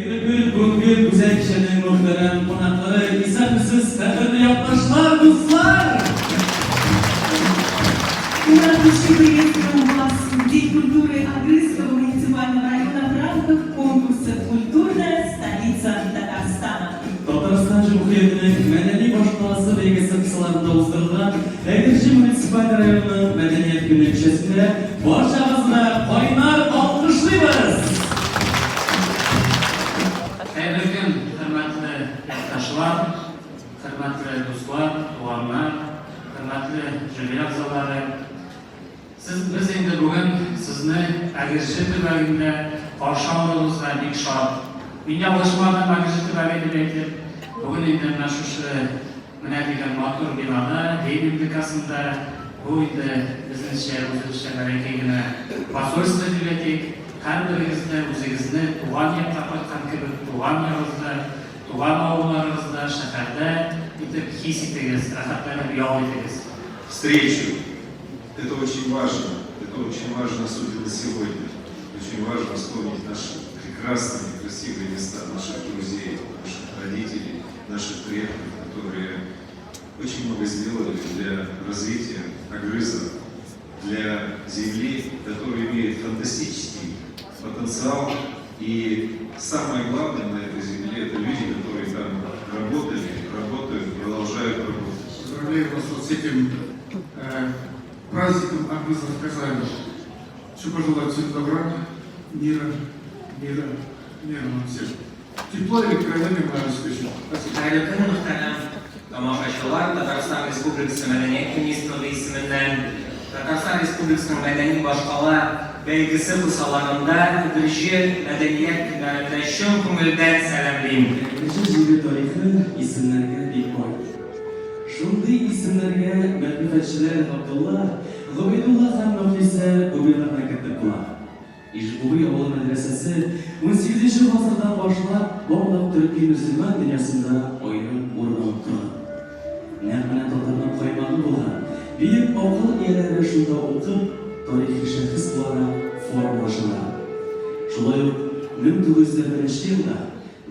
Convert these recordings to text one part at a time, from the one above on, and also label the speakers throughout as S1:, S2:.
S1: Bugün güzel kişinin muhterem konakları isimsiz kadırlı yapmışlar dostlar.
S2: Радующий приветствуем вас в День культуры Агрызского муниципального района в рамках конкурса «Культурная столица Татарстана».
S1: Татарстан Cumhuriyeti'nin medeni başkası belgesi kısalarında uzdurduğu Edirci Municipal Rayonu Medeniyet Günü köşesinde barcamızla kaynar alkışlıyoruz.
S3: Hayırlı gün, hürmetli yurttaşlar, hürmetli dostlar, tuğanlar, hürmetli jüri a'zolari. Biz endi bugün sizni Agirchi tubagida qarshi olamiz va bek shod. Menga alishmadan Agirchi tubagiga aytib, bugün endi mana shu minadigan motor binoda Leninlikasida bu endi bizni o'zimizcha barakagina posolstvo deb aytdik. Har biringizda o'zingizni tug'an yerda topgan kabi tug'an yeringizda, tug'an ovullaringizda, shaharda etib his etingiz, rohatlanib yog' etingiz.
S4: Встречу. Это очень важно. Это очень важно, особенно сегодня. Очень важно вспомнить наши прекрасные, красивые места, наших друзей, наших родителей, наших предков, которые очень много сделали для развития Агрыза, для земли, которая имеет фантастический потенциал. И самое главное на этой земле – это люди, которые там работали, работают, продолжают работать.
S5: Поздравляю вас вот с этим праздником Агрыза в Казани. Хочу пожелать всем добра, мира нам всем. Тепло и откровения нам обеспечено. Спасибо.
S6: Hayırlı gün muhterem tomoshabinlar, Tatariston Respublikasi Madaniyat Ministrligi ismidan Tatariston Respublikasining madaniy boshqarma belgisi qursalarında Edirchi madaniyat kunlarida chin ko'ngildan salomlayman.
S1: Edirchi jili tarixi isimlarga bek boy. Shunday isimlarga ma'rifatchilar Abdullah, G'oyidullah ham Nafisa O'g'illarni kiritdilar. Ijbubiy avval madrasasi 18-asrdan boshlab bog'liq turkiy musulmon dunyosida oyrim o'rin olib turadi. Naqana Tatardan qo'ymag'i bo'lgan buyuk oqil egalari shunda o'qib, tarixiy shaxs bo'lib formlashadi. Shunday 1901-yilda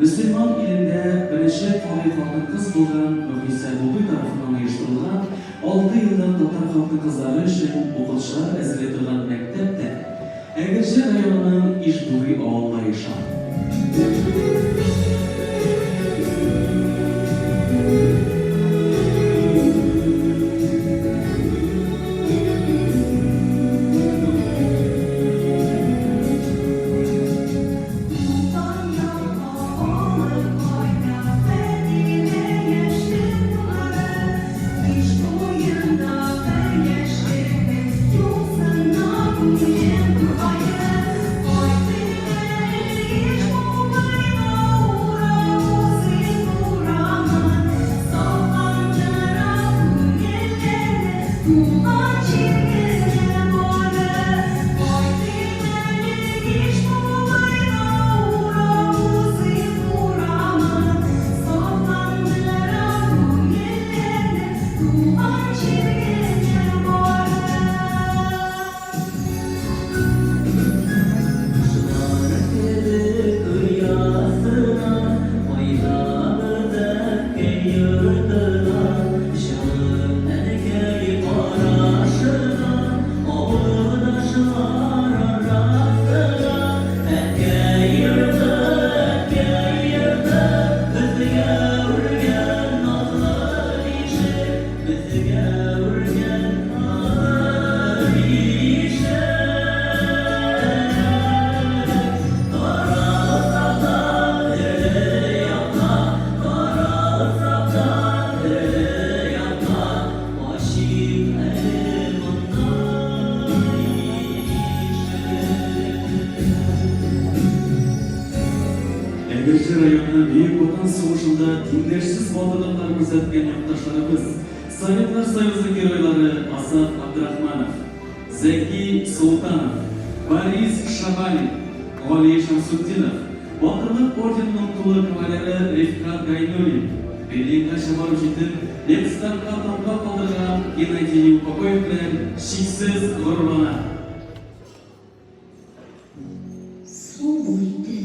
S1: musulmon ilmida birinchi xotin qiz bo'lgan Nafisa O'g'il tomonidan uyushtirilgan 6 yildan Tatar xalqi qizlari uchun o'qituvchilar azlatilgan maktabda Agirchi rayonining Ijbubiy ovulida yashadi. Agirchi rayoni Buyuk Vatan so'g'ishida tengdashsiz botirliklar ko'rsatgan yurtdoshlarimiz, Sovetlar Soyuzi giroylari Asaf Abdurahmanov, Zaki Sultanov, Boris Shabalin, Oliy Shamsuddinov, Botirlik ordenining to'liq kavaleri Refkat Gaynulin, Berlinda shahar uchun Lekstarga tomga qoldirgan Gennadiy Yupakoyev bilan cheksiz g'ururlanadi.
S7: Свободы,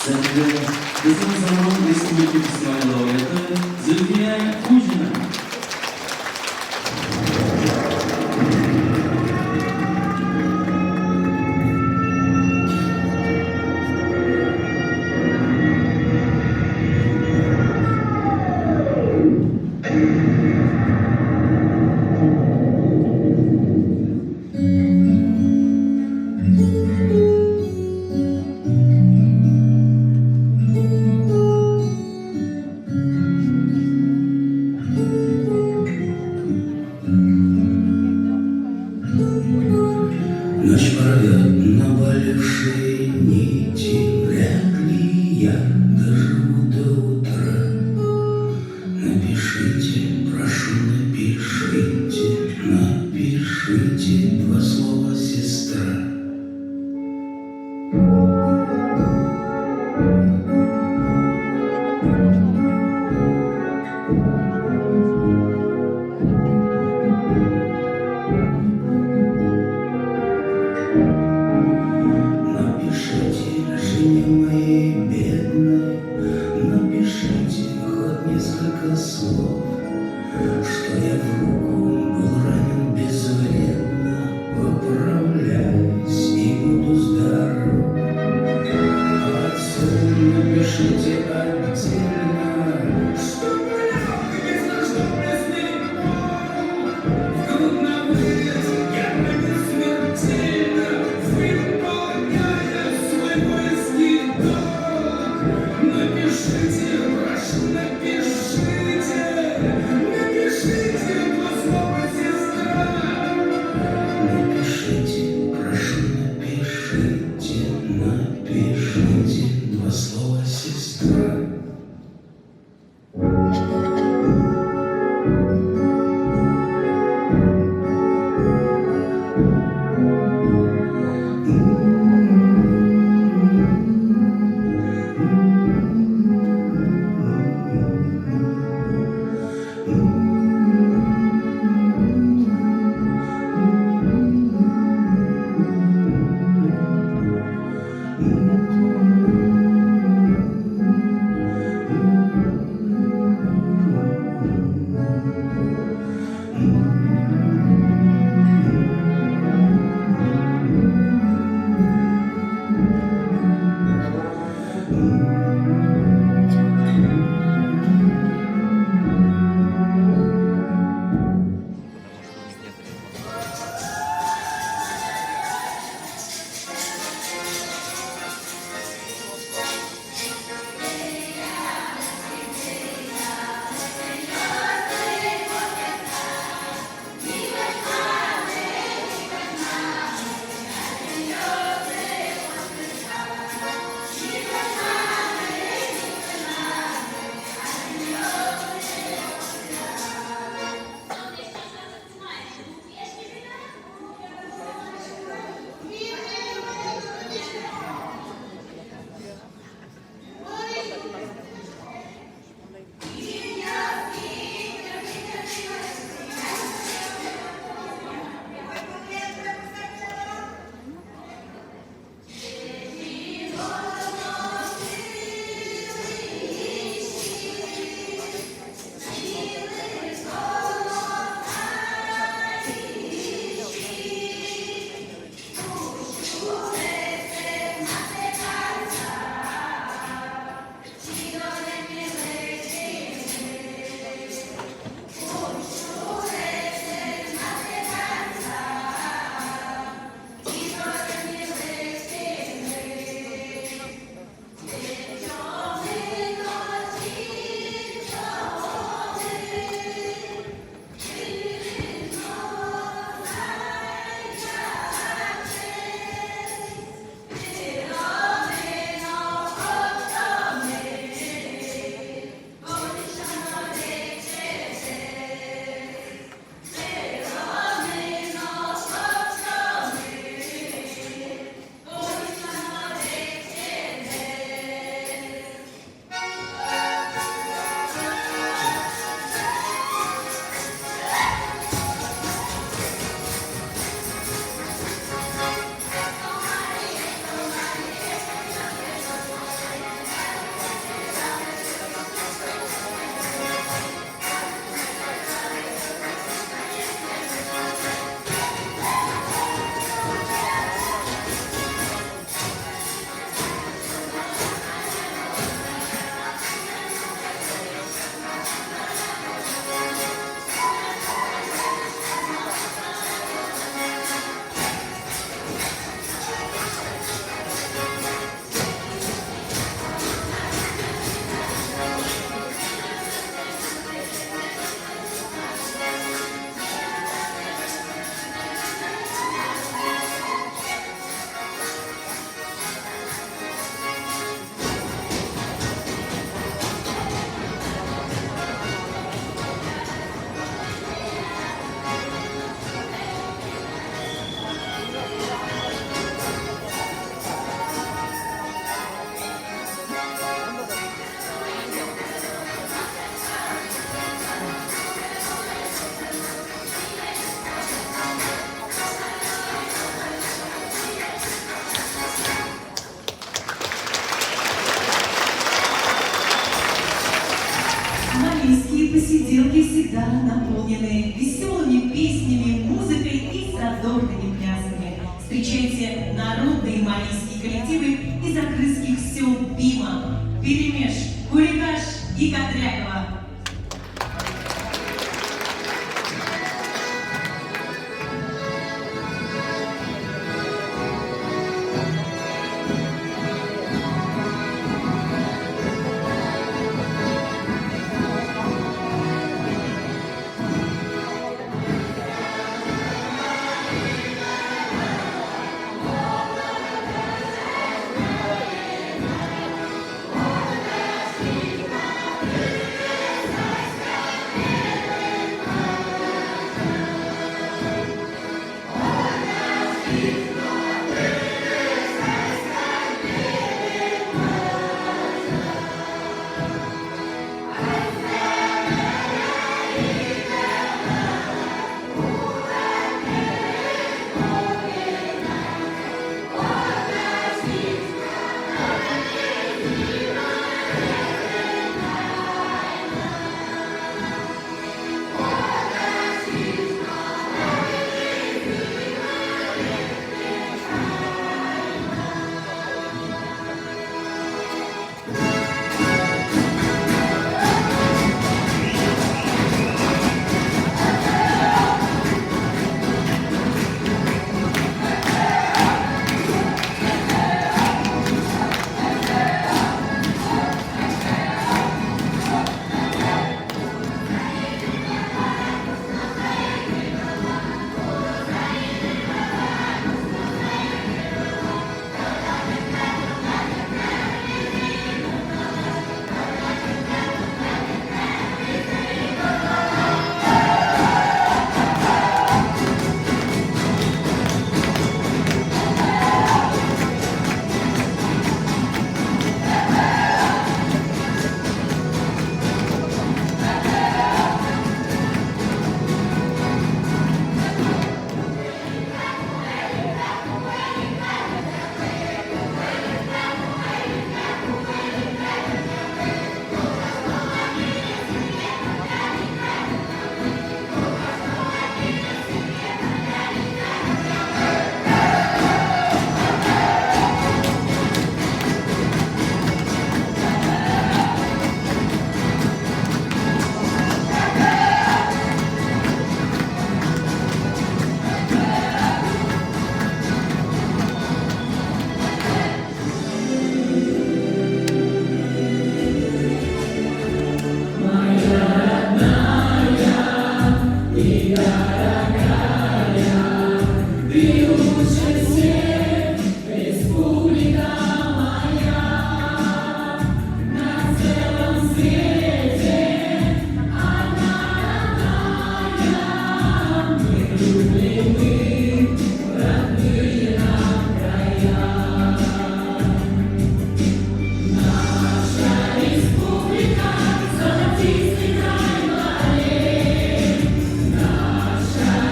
S1: Сәнді біздің заман республика фестивалі лауреаты Зульфия Кузина.
S7: Ночь порвет наболевшие нити, вряд ли я доживу до утра. Напишите, прошу, напишите, напишите Напишите два слова «сестра». Напишите жене моей бедной, напишите хоть несколько слов, что я в руку был ранен безвредно, поправляйся.
S2: тортами, плясками. Встречайте народные малийские коллективы из окрыстских сел Бима, Перемеш, Курикаш и Котрякова.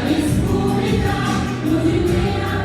S8: Reспублика,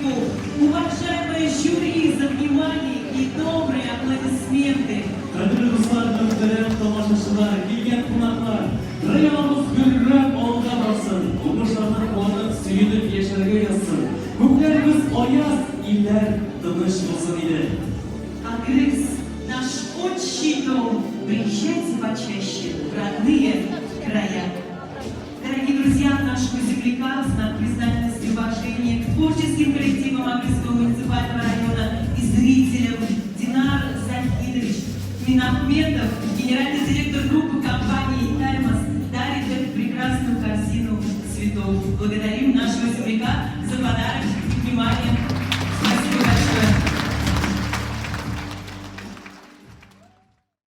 S2: выпускников. Уважаемое жюри, за внимание и добрые аплодисменты.
S1: Qadrli do'stlar, muhtaram tomoshabinlar, kelgan qonaqlar, rayonimiz gurrab olg'a borsin, o'qishlarni quvonib, suyunib yasharga yozsin. Ko'klarimiz oyoz, illar tinch bo'lsin edi.
S2: Агрыз, наш отчий дом, приезжайте почаще в родные края. Дорогие друзья, нашего земляка, в знак признательности и уважения к творческим коллективам Агрызского муниципального района и зрителям Динар Захидович Минахметов, генеральный директор группы компании «Таймас», дарит эту прекрасную корзину цветов. Благодарим нашего земляка за подарок.